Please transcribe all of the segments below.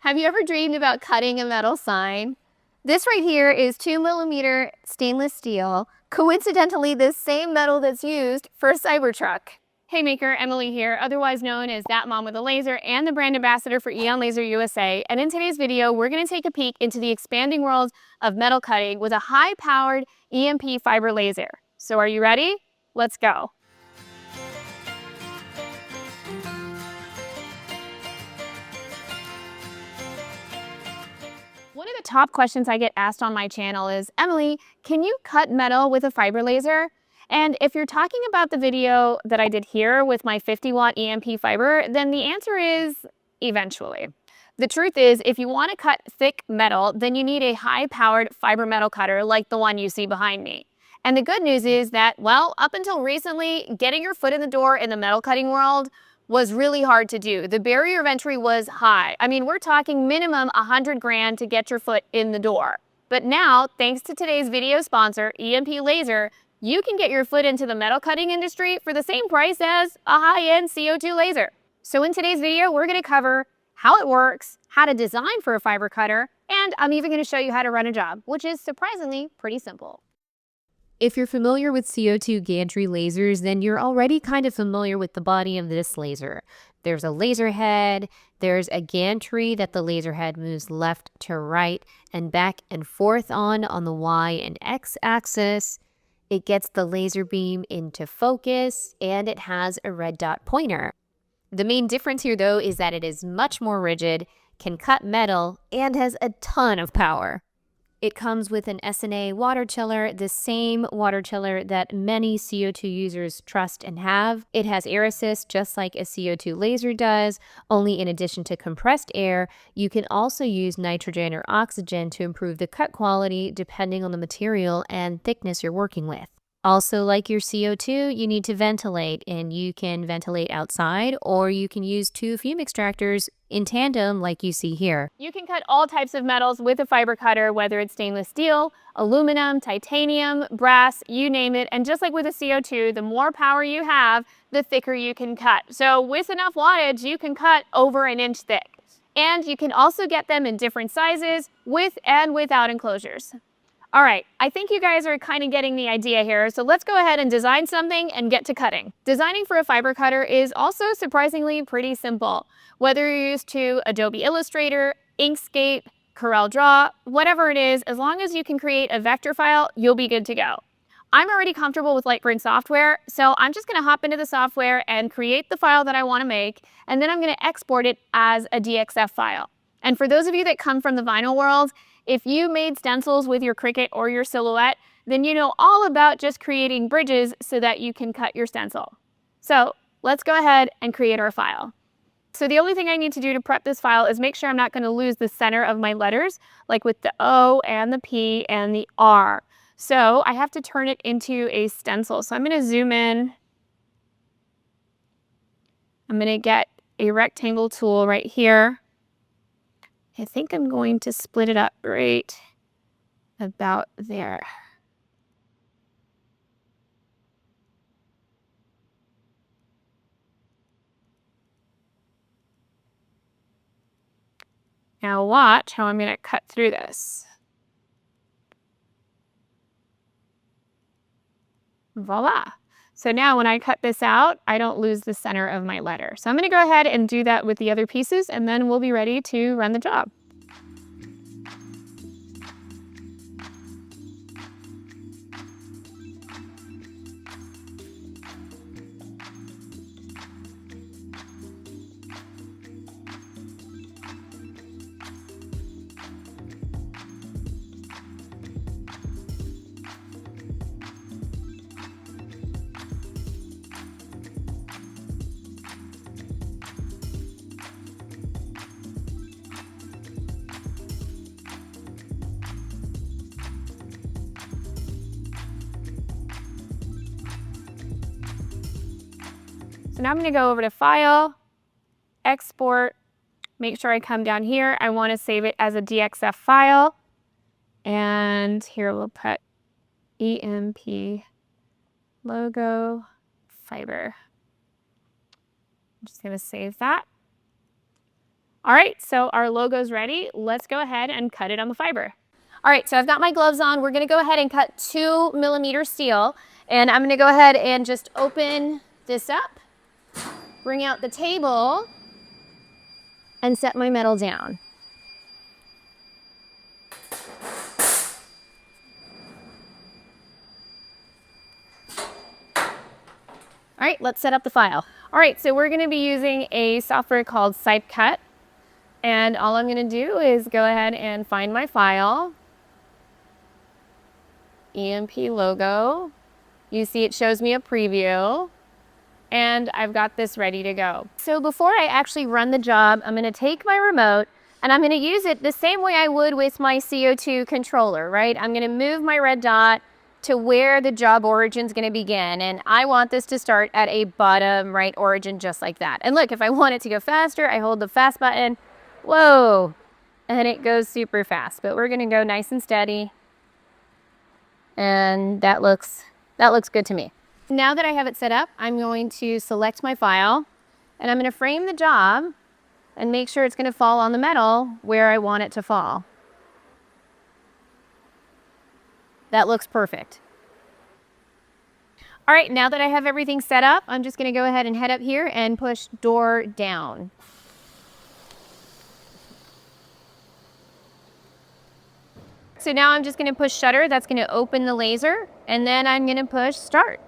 Have you ever dreamed about cutting a metal sign? This right here is 2mm stainless steel, coincidentally the same metal that's used for a Cybertruck. Hey maker, Emily here, otherwise known as That Mom with a Laser and the brand ambassador for Eon Laser USA. And in today's video, we're going to take a peek into the expanding world of metal cutting with a high-powered EMP fiber laser. So are you ready? Let's go. One of the top questions I get asked on my channel is, Emily, can you cut metal with a fiber laser? And if you're talking about the video that I did here with my 50-watt EMP fiber, then the answer is eventually. The truth is, if you want to cut thick metal, then you need a high-powered fiber metal cutter like the one you see behind me. And the good news is that, well, up until recently, getting your foot in the door in the metal cutting world was really hard to do. The barrier of entry was high. I mean, we're talking minimum 100 grand to get your foot in the door. But now, thanks to today's video sponsor, EMP Laser, you can get your foot into the metal cutting industry for the same price as a high-end CO2 laser. So in today's video, we're going to cover how it works, how to design for a fiber cutter, and I'm even going to show you how to run a job, which is surprisingly pretty simple. If you're familiar with CO2 gantry lasers, then you're already kind of familiar with the body of this laser. There's a laser head, there's a gantry that the laser head moves left to right and back and forth on the Y and X axis. It gets the laser beam into focus, and it has a red dot pointer. The main difference here, though, is that it is much more rigid, can cut metal, and has a ton of power. It comes with an SNA water chiller, the same water chiller that many CO2 users trust and have. It has air assist just like a CO2 laser does, only in addition to compressed air, you can also use nitrogen or oxygen to improve the cut quality depending on the material and thickness you're working with. Also, like your CO2, you need to ventilate, and you can ventilate outside, or you can use two fume extractors in tandem like you see here. You can cut all types of metals with a fiber cutter, whether it's stainless steel, aluminum, titanium, brass, you name it. And just like with a CO2, the more power you have, the thicker you can cut. So with enough wattage, you can cut over an inch thick. And you can also get them in different sizes, with and without enclosures. All right, I think you guys are kind of getting the idea here, so let's go ahead and design something and get to cutting. Designing for a fiber cutter is also surprisingly pretty simple. Whether you're used to Adobe Illustrator, Inkscape, CorelDRAW, whatever it is, as long as you can create a vector file, you'll be good to go. I'm already comfortable with Lightprint software, so I'm just going to hop into the software and create the file that I want to make, and then I'm going to export it as a DXF file. And for those of you that come from the vinyl world, if you made stencils with your Cricut or your Silhouette, then you know all about just creating bridges so that you can cut your stencil. So let's go ahead and create our file. So the only thing I need to do to prep this file is make sure I'm not going to lose the center of my letters, like with the O and the P and the R. So I have to turn it into a stencil. So I'm going to zoom in. I'm going to get a rectangle tool right here. I think I'm going to split it up right about there. Now watch how I'm going to cut through this. Voila. So now when I cut this out, I don't lose the center of my letter. So I'm going to go ahead and do that with the other pieces, and then we'll be ready to run the job. So now I'm going to go over to File, Export, make sure I come down here. I want to save it as a DXF file. And here we'll put EMP logo fiber. I'm just going to save that. All right, so our logo's ready. Let's go ahead and cut it on the fiber. All right, so I've got my gloves on. We're gonna go ahead and cut 2mm steel. And I'm gonna go ahead and just open this up, bring out the table, and set my metal down. All right, let's set up the file. All right, so we're gonna be using a software called Cut. And all I'm gonna do is go ahead and find my file, EMP logo. You see it shows me a preview, and I've got this ready to go. So before I actually run the job, I'm gonna take my remote and I'm gonna use it the same way I would with my CO2 controller, right? I'm gonna move my red dot to where the job origin is gonna begin. And I want this to start at a bottom right origin just like that. And look, if I want it to go faster, I hold the fast button, whoa, and it goes super fast. But we're gonna go nice and steady. And that looks good to me. Now that I have it set up, I'm going to select my file and I'm going to frame the job and make sure it's going to fall on the metal where I want it to fall. That looks perfect. All right, now that I have everything set up, I'm just going to go ahead and head up here and push door down. So now I'm just going to push shutter. That's going to open the laser, and then I'm going to push start.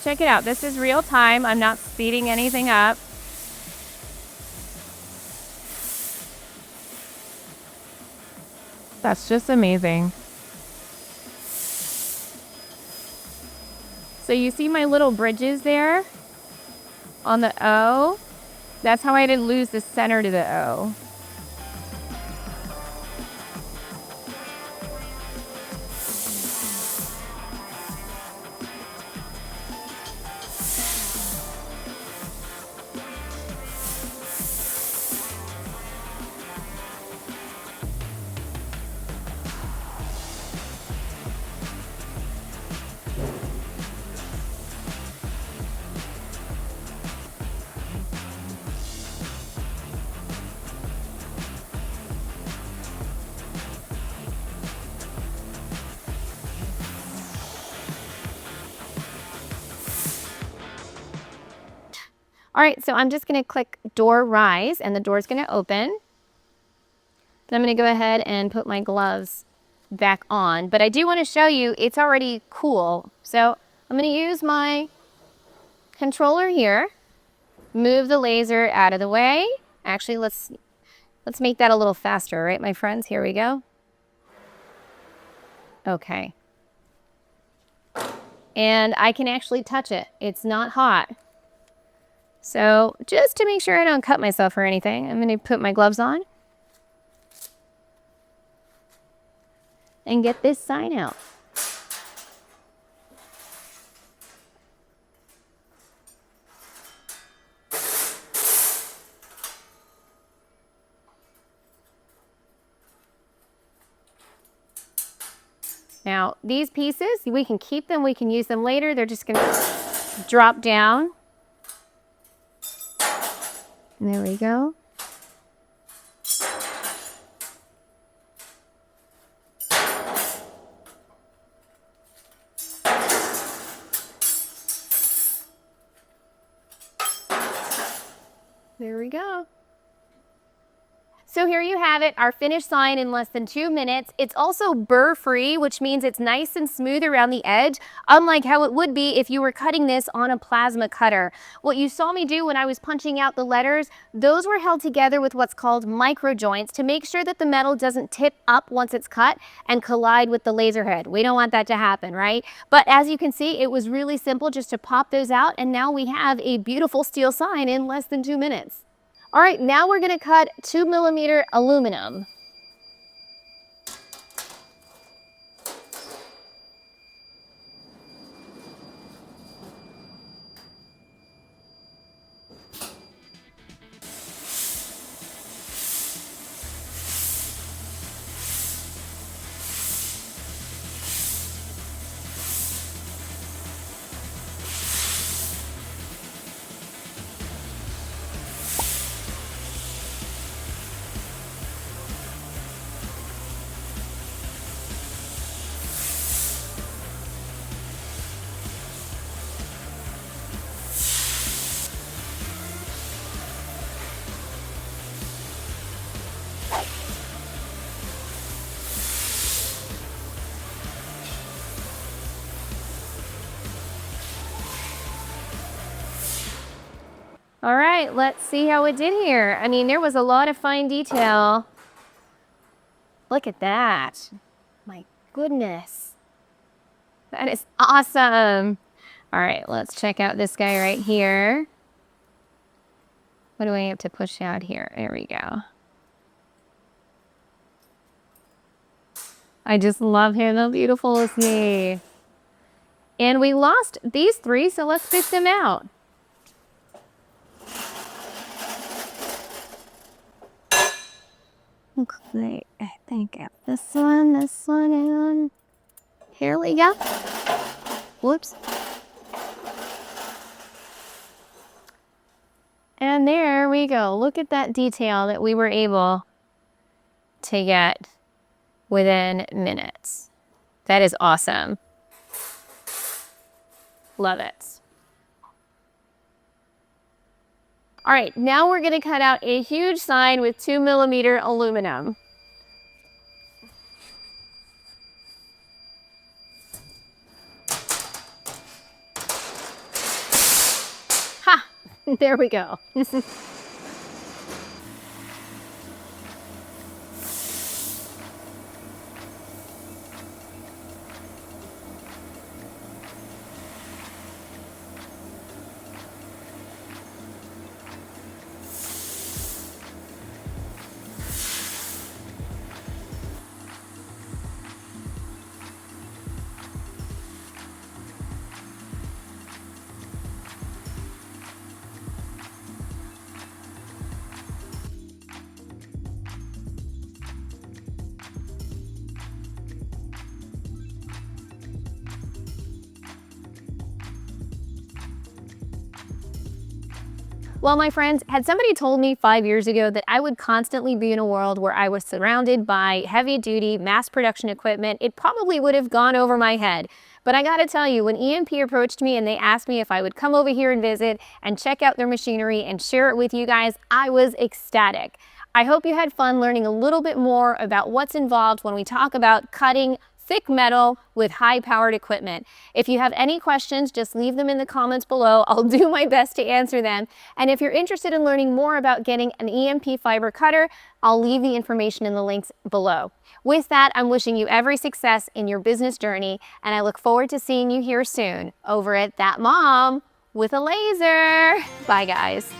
Check it out. This is real time. I'm not speeding anything up. That's just amazing. So you see my little bridges there on the O? That's how I didn't lose the center to the O. All right, so I'm just gonna click door rise and the door's gonna open. Then I'm gonna go ahead and put my gloves back on, but I do wanna show you it's already cool. So I'm gonna use my controller here, move the laser out of the way. Actually, let's make that a little faster, right, my friends? Here we go. Okay. And I can actually touch it. It's not hot. So just to make sure I don't cut myself or anything, I'm going to put my gloves on and get this sign out. Now, these pieces, we can keep them, we can use them later. They're just going to drop down. And there we go. There we go. So here you have it, our finished sign in less than 2 minutes. It's also burr-free, which means it's nice and smooth around the edge, unlike how it would be if you were cutting this on a plasma cutter. What you saw me do when I was punching out the letters, those were held together with what's called micro joints to make sure that the metal doesn't tip up once it's cut and collide with the laser head. We don't want that to happen, right? But as you can see, it was really simple just to pop those out, and now we have a beautiful steel sign in less than 2 minutes. All right, now we're gonna cut 2mm aluminum. All right, let's see how it did here. I mean, there was a lot of fine detail. Look at that. My goodness. That is awesome. All right, let's check out this guy right here. What do I have to push out here? There we go. I just love him. How beautiful is he? And we lost these three, so let's pick them out. Okay, I think this one, and here we go. Whoops. And there we go. Look at that detail that we were able to get within minutes. That is awesome. Love it. All right, now we're gonna cut out a huge sign with 2mm aluminum. Ha, there we go. Well, my friends, had somebody told me 5 years ago that I would constantly be in a world where I was surrounded by heavy-duty mass production equipment, it probably would have gone over my head. But I gotta tell you, when EMP approached me and they asked me if I would come over here and visit and check out their machinery and share it with you guys, I was ecstatic. I hope you had fun learning a little bit more about what's involved when we talk about cutting thick metal with high-powered equipment. If you have any questions, just leave them in the comments below. I'll do my best to answer them. And if you're interested in learning more about getting an EMP fiber cutter, I'll leave the information in the links below. With that, I'm wishing you every success in your business journey, and I look forward to seeing you here soon over at That Mom with a Laser. Bye, guys.